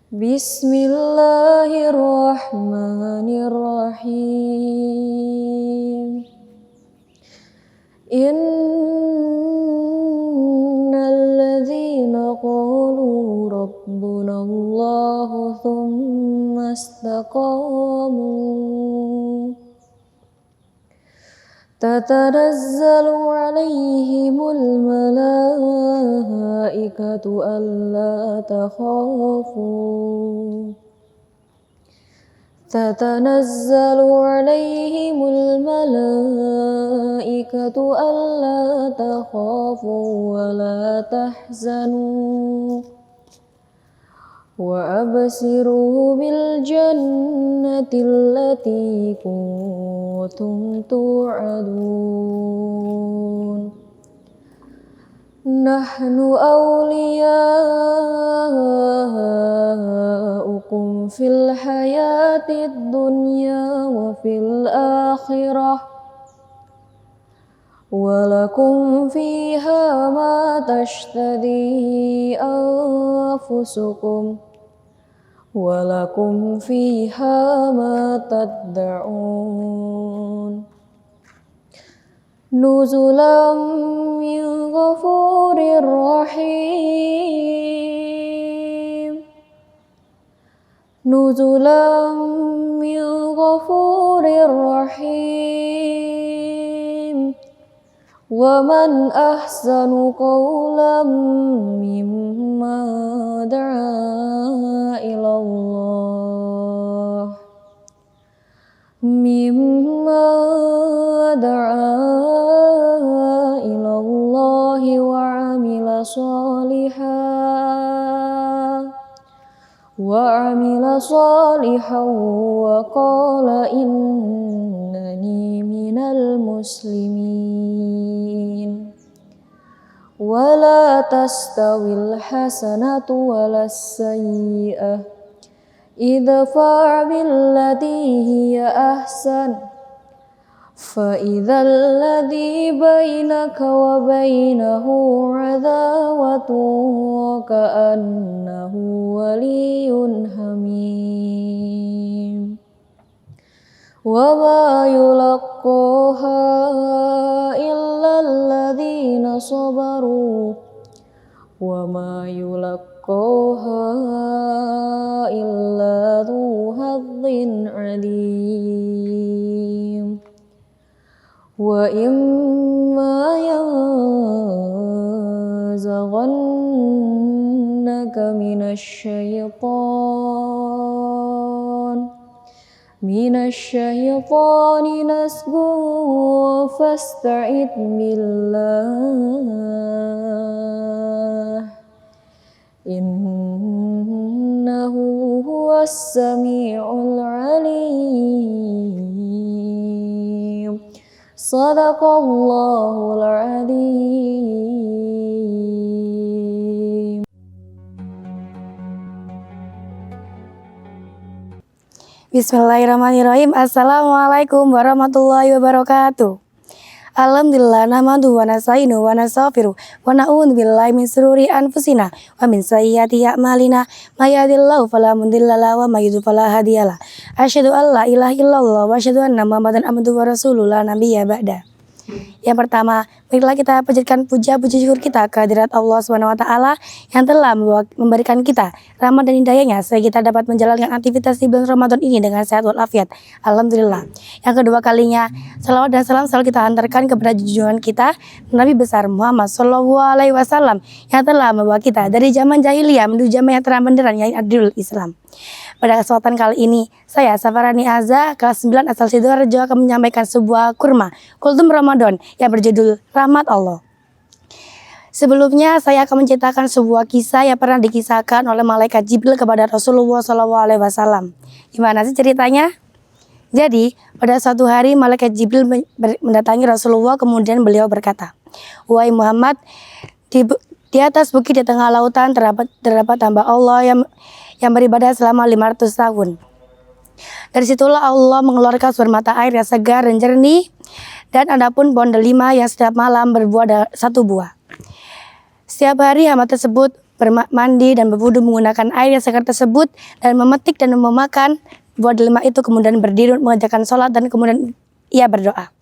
Bismillahirrahmanirrahim. Innal ladzina qalu rabbunallahu tsumma istaqamu tatanazzalu alaihimul malaikatu alla takhafu tatanazzalu alaihimul malaikatu alla takhafu wa la tahzanu wa absiru bil jannati allati kuntum tu'adun. Nahnu awliyaukum fil hayatid dunya wa fil akhirah walakum fiha ma tashtadi anfusukum walakum fiha ma tad'un. Nuzulam min ghafurir rahim. Nuzulam min ghafurir rahim. Wa man ahsanu qawlan mimma da'a ilallah wa amila salihan wa qala innani minal muslimin. Wala tastawil hasanatu walas sayyi'ah idfa' billati hiya ahsan fa idzal ladzi bainaka wa bainahu 'adawatun ka'annahu waliyyun hamim. Wa ma yulaqqaha illal ladzina sabaru wa ma yulaqqaha illa dzu hazzin 'adzim. Wa imma yanzaghannaka minasyaiṭani nasghun fasta'idz billah innahu huwas sami'ul 'alim. Shadaqallahul 'adzim. Bismillahirrahmanirrahim. Assalamualaikum warahmatullahi wabarakatuh. Alhamdulillah nahmaduhu wa nasta'inuhu wa nastaghfiruh wa na'udzu billahi min shururi anfusina wa min sayyiati a'malina may yahdihillahu fala mudilla lahu wa may yudlil fala hadiyalah. Asyhadu an la ilaha illallah wa asyhadu anna Muhammadan abduhu wa rasuluh la nabiyya ba'da. Yang pertama, marilah kita panjatkan puja-puji syukur kita kehadirat Allah SWT yang telah memberikan kita rahmat dan hidayahnya sehingga kita dapat menjalankan aktivitas di bulan Ramadan ini dengan sehat walafiat. Alhamdulillah. Yang kedua kalinya, salawat dan salam selalu kita antarkan kepada junjungan kita Nabi besar Muhammad SAW yang telah membawa kita dari zaman jahiliyah menuju zaman yang terang benderang yang adil Islam. Pada kesempatan kali ini, saya Safarani Azza, kelas 9 asal Sidoarjo akan menyampaikan sebuah kurma kultum Ramadan yang berjudul Rahmat Allah. Sebelumnya, saya akan menceritakan sebuah kisah yang pernah dikisahkan oleh malaikat Jibril kepada Rasulullah SAW. Gimana sih ceritanya? Jadi, pada suatu hari malaikat Jibril mendatangi Rasulullah, kemudian beliau berkata, "Wahai Muhammad, di atas bukit di tengah lautan terdapat hamba Allah yang beribadah selama 500 tahun. Dari situlah Allah mengeluarkan sumber mata air yang segar dan jernih, dan adapun pohon delima yang setiap malam berbuah 1 buah. Setiap hari hamba tersebut bermandi dan berwudu menggunakan air yang segar tersebut, dan memetik dan memakan buah delima itu, kemudian berdiri mengerjakan sholat, dan kemudian ia berdoa,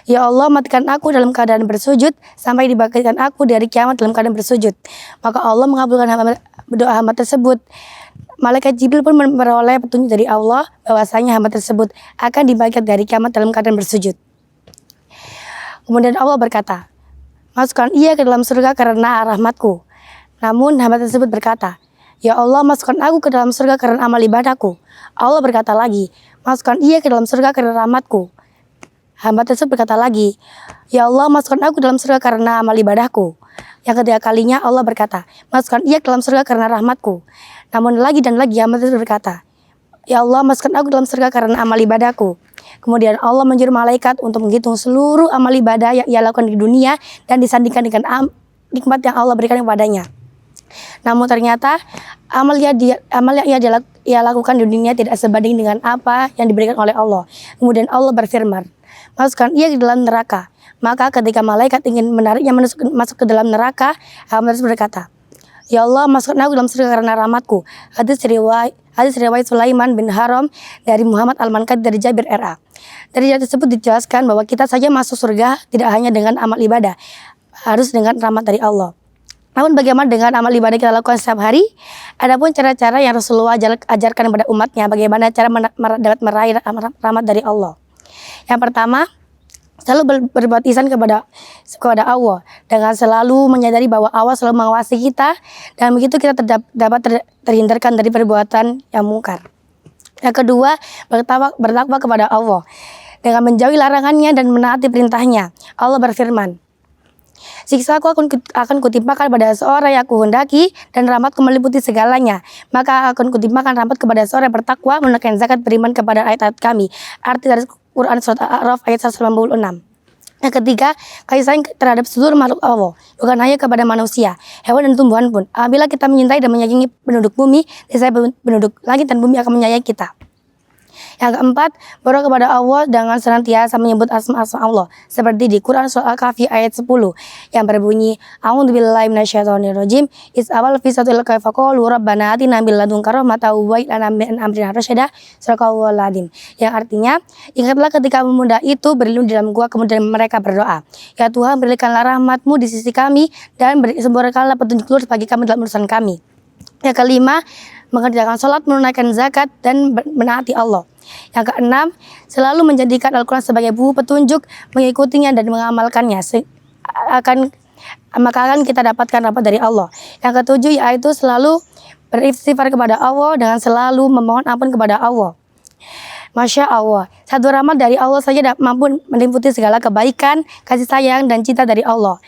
"Ya Allah, matikan aku dalam keadaan bersujud sampai dibangkitkan aku dari kiamat dalam keadaan bersujud." Maka Allah mengabulkan doa hamba tersebut. Malaikat Jibril pun memperoleh petunjuk dari Allah bahwasanya hamba tersebut akan dibangkitkan dari kiamat dalam keadaan bersujud. Kemudian Allah berkata, "Masukkan ia ke dalam surga karena rahmatku." Namun hamba tersebut berkata, "Ya Allah, masukkan aku ke dalam surga karena amal ibadahku." Allah berkata lagi, "Masukkan ia ke dalam surga karena rahmatku." Hamba tersebut berkata lagi, "Ya Allah, masukkan aku dalam surga karena amal ibadahku." Yang ketiga kalinya Allah berkata, "Masukkan ia ke dalam surga karena rahmatku." Namun lagi dan lagi hamba tersebut berkata, "Ya Allah, masukkan aku dalam surga karena amal ibadahku." Kemudian Allah menyuruh malaikat untuk menghitung seluruh amal ibadah yang ia lakukan di dunia dan disandingkan dengan nikmat yang Allah berikan kepadanya. Namun ternyata amal yang ia lakukan di dunia tidak sebanding dengan apa yang diberikan oleh Allah. Kemudian Allah berfirman, "Masukkan ia ke dalam neraka." Maka ketika malaikat ingin menariknya masuk ke dalam neraka, hamba tersebut berkata, "Ya Allah, masukkan aku dalam surga karena rahmatku." Hadis riwayat Sulaiman bin Haram dari Muhammad Al-Mankadi dari Jabir R.A. Dari hadis tersebut dijelaskan bahwa kita saja masuk surga tidak hanya dengan amal ibadah, harus dengan rahmat dari Allah. Namun bagaimana dengan amal ibadah kita lakukan setiap hari? Adapun cara-cara yang Rasulullah ajarkan kepada umatnya, bagaimana cara dapat meraih rahmat dari Allah. Yang pertama, selalu berbuat ihsan kepada Allah dengan selalu menyadari bahwa Allah selalu mengawasi kita, dan begitu kita dapat terhindarkan dari perbuatan yang mungkar. Yang kedua, bertakwa kepada Allah dengan menjauhi larangannya dan menaati perintahnya. Allah berfirman, "Siksaku akan kutimpakan pada seorang yang kuhendaki, dan rahmatku meliputi segalanya. Maka akan kutimpakan rahmat kepada seorang yang bertakwa, menunaikan zakat, beriman kepada ayat-ayat kami." Arti dari Quran Surat Al-A'raf ayat 196. Yang ketiga, kasih sayang terhadap seluruh makhluk Allah, bukan hanya kepada manusia, hewan dan tumbuhan pun. Apabila kita mencintai dan menyayangi penduduk bumi, niscaya penduduk langit dan bumi akan menyayangi kita. Yang keempat, berdoa kepada Allah dengan senantiasa menyebut asma-asma Allah, seperti di Quran Surah Al-Kahfi ayat 10 yang berbunyi, "A'udzubillahi minasyaitonirrajim, is'awal fi satil kafaqalu rabbana atina min ladunka rahmatan wa hab lana min amrina rasyada." Surah Al-Adim. Yang artinya, ingatlah ketika pemuda itu berlindung di dalam gua, kemudian mereka berdoa, "Ya Tuhan, berikanlah rahmat-Mu di sisi kami, dan sempurnakanlah petunjuk lurus bagi kami dalam urusan kami." Yang kelima, mengerjakan sholat, menunaikan zakat, dan menaati Allah. Yang keenam, selalu menjadikan Al-Quran sebagai buku petunjuk, mengikutinya dan mengamalkannya, maka akan kita dapatkan rahmat dari Allah. Yang ketujuh, yaitu selalu beristighfar kepada Allah dengan selalu memohon ampun kepada Allah. Masya Allah, satu rahmat dari Allah saja mampu meliputi segala kebaikan, kasih sayang, dan cinta dari Allah.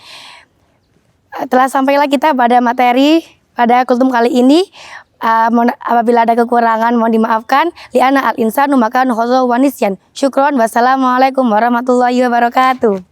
Telah sampailah kita pada materi pada kultum kali ini. Apabila ada kekurangan mohon dimaafkan. Li'ana al-insanu maka nukhazau wanisyan. Syukron. Wassalamualaikum warahmatullahi wabarakatuh.